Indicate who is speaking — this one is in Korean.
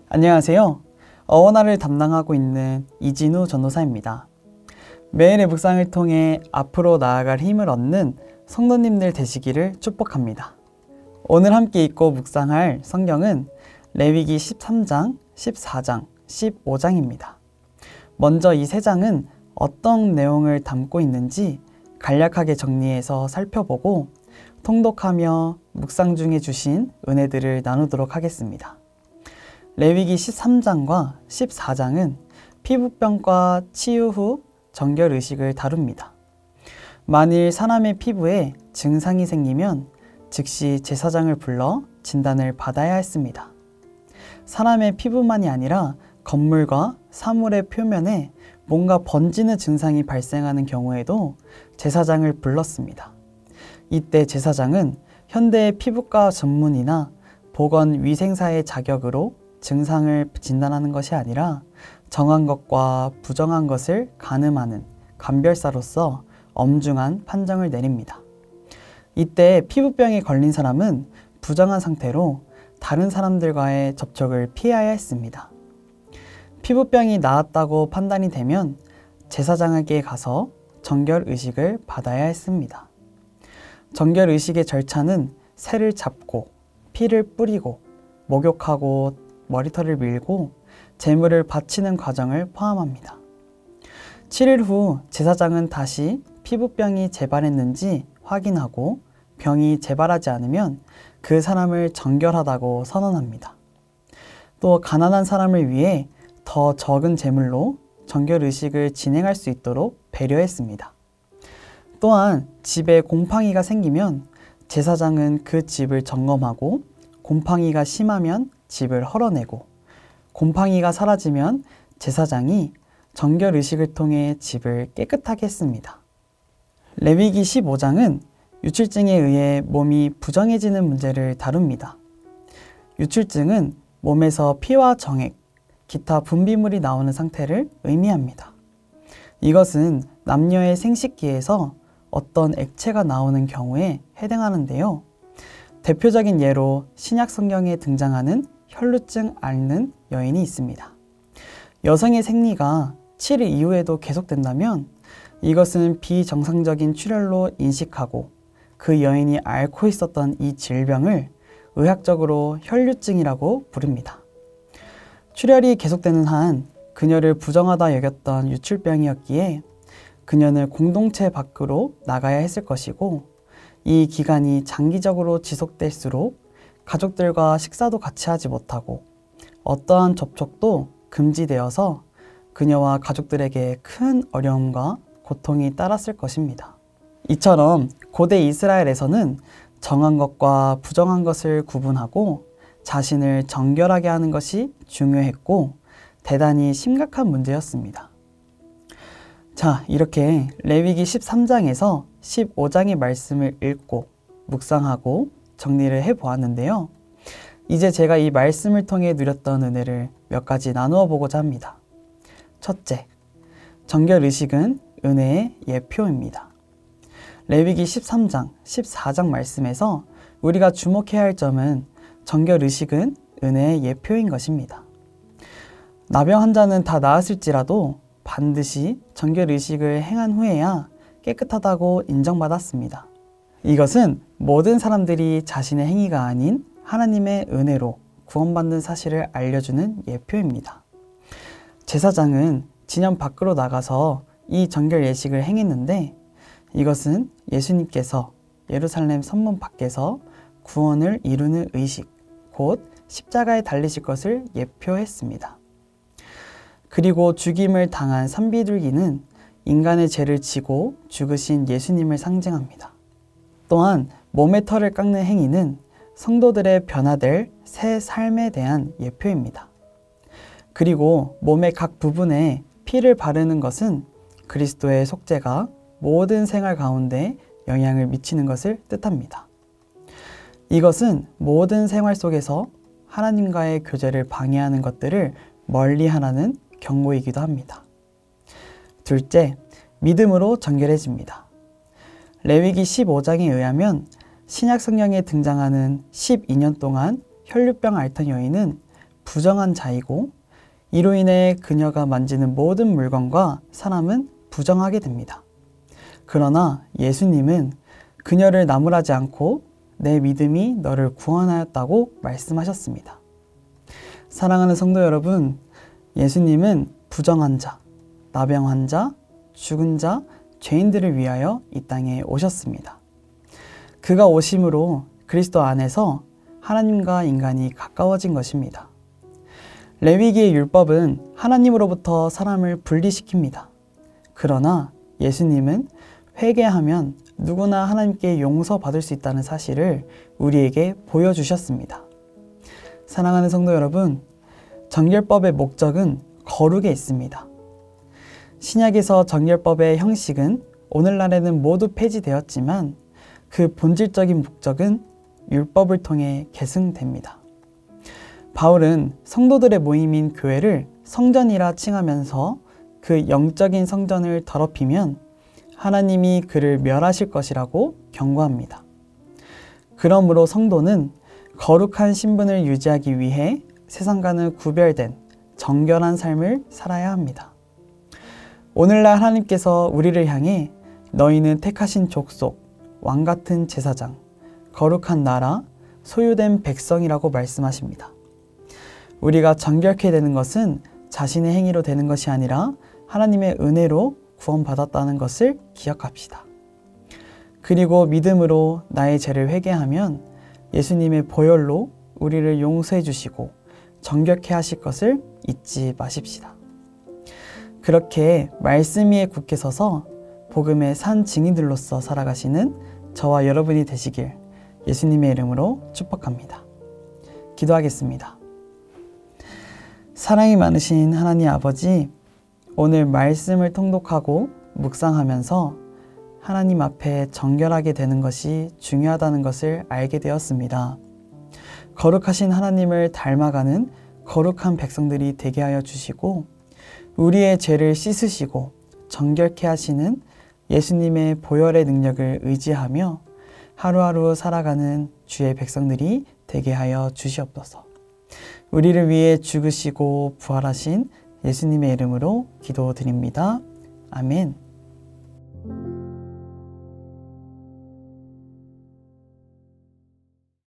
Speaker 1: 안녕하세요. 어원화를 담당하고 있는 이진우 전도사입니다. 매일의 묵상을 통해 앞으로 나아갈 힘을 얻는 성도님들 되시기를 축복합니다. 오늘 함께 읽고 묵상할 성경은 레위기 13장, 14장, 15장입니다. 먼저 이 세 장은 어떤 내용을 담고 있는지 간략하게 정리해서 살펴보고 통독하며 묵상 중에 주신 은혜들을 나누도록 하겠습니다. 레위기 13장과 14장은 피부병과 치유 후 정결의식을 다룹니다. 만일 사람의 피부에 증상이 생기면 즉시 제사장을 불러 진단을 받아야 했습니다. 사람의 피부만이 아니라 건물과 사물의 표면에 뭔가 번지는 증상이 발생하는 경우에도 제사장을 불렀습니다. 이때 제사장은 현대의 피부과 전문의나 보건위생사의 자격으로 증상을 진단하는 것이 아니라 정한 것과 부정한 것을 가늠하는 감별사로서 엄중한 판정을 내립니다. 이때 피부병에 걸린 사람은 부정한 상태로 다른 사람들과의 접촉을 피해야 했습니다. 피부병이 나았다고 판단이 되면 제사장에게 가서 정결의식을 받아야 했습니다. 정결의식의 절차는 새를 잡고 피를 뿌리고 목욕하고 머리털을 밀고 제물을 바치는 과정을 포함합니다. 7일 후 제사장은 다시 피부병이 재발했는지 확인하고 병이 재발하지 않으면 그 사람을 정결하다고 선언합니다. 또 가난한 사람을 위해 더 적은 제물로 정결의식을 진행할 수 있도록 배려했습니다. 또한 집에 곰팡이가 생기면 제사장은 그 집을 점검하고 곰팡이가 심하면 집을 헐어내고 곰팡이가 사라지면 제사장이 정결의식을 통해 집을 깨끗하게 했습니다. 레위기 15장은 유출증에 의해 몸이 부정해지는 문제를 다룹니다. 유출증은 몸에서 피와 정액, 기타 분비물이 나오는 상태를 의미합니다. 이것은 남녀의 생식기에서 어떤 액체가 나오는 경우에 해당하는데요. 대표적인 예로 신약 성경에 등장하는 혈루증 앓는 여인이 있습니다. 여성의 생리가 7일 이후에도 계속된다면 이것은 비정상적인 출혈로 인식하고 그 여인이 앓고 있었던 이 질병을 의학적으로 혈루증이라고 부릅니다. 출혈이 계속되는 한 그녀를 부정하다 여겼던 유출병이었기에 그녀는 공동체 밖으로 나가야 했을 것이고 이 기간이 장기적으로 지속될수록 가족들과 식사도 같이 하지 못하고 어떠한 접촉도 금지되어서 그녀와 가족들에게 큰 어려움과 고통이 따랐을 것입니다. 이처럼 고대 이스라엘에서는 정한 것과 부정한 것을 구분하고 자신을 정결하게 하는 것이 중요했고 대단히 심각한 문제였습니다. 자, 이렇게 레위기 13장에서 15장의 말씀을 읽고 묵상하고 정리를 해보았는데요. 이제 제가 이 말씀을 통해 누렸던 은혜를 몇 가지 나누어 보고자 합니다. 첫째, 정결의식은 은혜의 예표입니다. 레위기 13장, 14장 말씀에서 우리가 주목해야 할 점은 정결의식은 은혜의 예표인 것입니다. 나병 환자는 다 나았을지라도 반드시 정결의식을 행한 후에야 깨끗하다고 인정받았습니다. 이것은 모든 사람들이 자신의 행위가 아닌 하나님의 은혜로 구원받는 사실을 알려주는 예표입니다. 제사장은 진영 밖으로 나가서 이 정결 예식을 행했는데 이것은 예수님께서 예루살렘 성문 밖에서 구원을 이루는 의식, 곧 십자가에 달리실 것을 예표했습니다. 그리고 죽임을 당한 산비둘기는 인간의 죄를 지고 죽으신 예수님을 상징합니다. 또한 몸의 털을 깎는 행위는 성도들의 변화될 새 삶에 대한 예표입니다. 그리고 몸의 각 부분에 피를 바르는 것은 그리스도의 속죄가 모든 생활 가운데 영향을 미치는 것을 뜻합니다. 이것은 모든 생활 속에서 하나님과의 교제를 방해하는 것들을 멀리하라는 경고이기도 합니다. 둘째, 믿음으로 정결해집니다. 레위기 15장에 의하면 신약 성경에 등장하는 12년 동안 혈루병 앓던 여인은 부정한 자이고 이로 인해 그녀가 만지는 모든 물건과 사람은 부정하게 됩니다. 그러나 예수님은 그녀를 나무라지 않고 내 믿음이 너를 구원하였다고 말씀하셨습니다. 사랑하는 성도 여러분, 예수님은 부정한 자, 나병 환자, 죽은 자, 죄인들을 위하여 이 땅에 오셨습니다. 그가 오심으로 그리스도 안에서 하나님과 인간이 가까워진 것입니다. 레위기의 율법은 하나님으로부터 사람을 분리시킵니다. 그러나 예수님은 회개하면 누구나 하나님께 용서받을 수 있다는 사실을 우리에게 보여주셨습니다. 사랑하는 성도 여러분, 정결법의 목적은 거룩에 있습니다. 신약에서 정결법의 형식은 오늘날에는 모두 폐지되었지만 그 본질적인 목적은 율법을 통해 계승됩니다. 바울은 성도들의 모임인 교회를 성전이라 칭하면서 그 영적인 성전을 더럽히면 하나님이 그를 멸하실 것이라고 경고합니다. 그러므로 성도는 거룩한 신분을 유지하기 위해 세상과는 구별된 정결한 삶을 살아야 합니다. 오늘날 하나님께서 우리를 향해 너희는 택하신 족속, 왕같은 제사장, 거룩한 나라, 소유된 백성이라고 말씀하십니다. 우리가 정결케 되는 것은 자신의 행위로 되는 것이 아니라 하나님의 은혜로 구원받았다는 것을 기억합시다. 그리고 믿음으로 나의 죄를 회개하면 예수님의 보혈로 우리를 용서해 주시고 정결케 하실 것을 잊지 마십시다. 그렇게 말씀 위에 굳게 서서 복음의 산 증인들로서 살아가시는 저와 여러분이 되시길 예수님의 이름으로 축복합니다. 기도하겠습니다. 사랑이 많으신 하나님 아버지, 오늘 말씀을 통독하고 묵상하면서 하나님 앞에 정결하게 되는 것이 중요하다는 것을 알게 되었습니다. 거룩하신 하나님을 닮아가는 거룩한 백성들이 되게 하여 주시고 우리의 죄를 씻으시고 정결케 하시는 예수님의 보혈의 능력을 의지하며 하루하루 살아가는 주의 백성들이 되게 하여 주시옵소서. 우리를 위해 죽으시고 부활하신 예수님의 이름으로 기도드립니다. 아멘.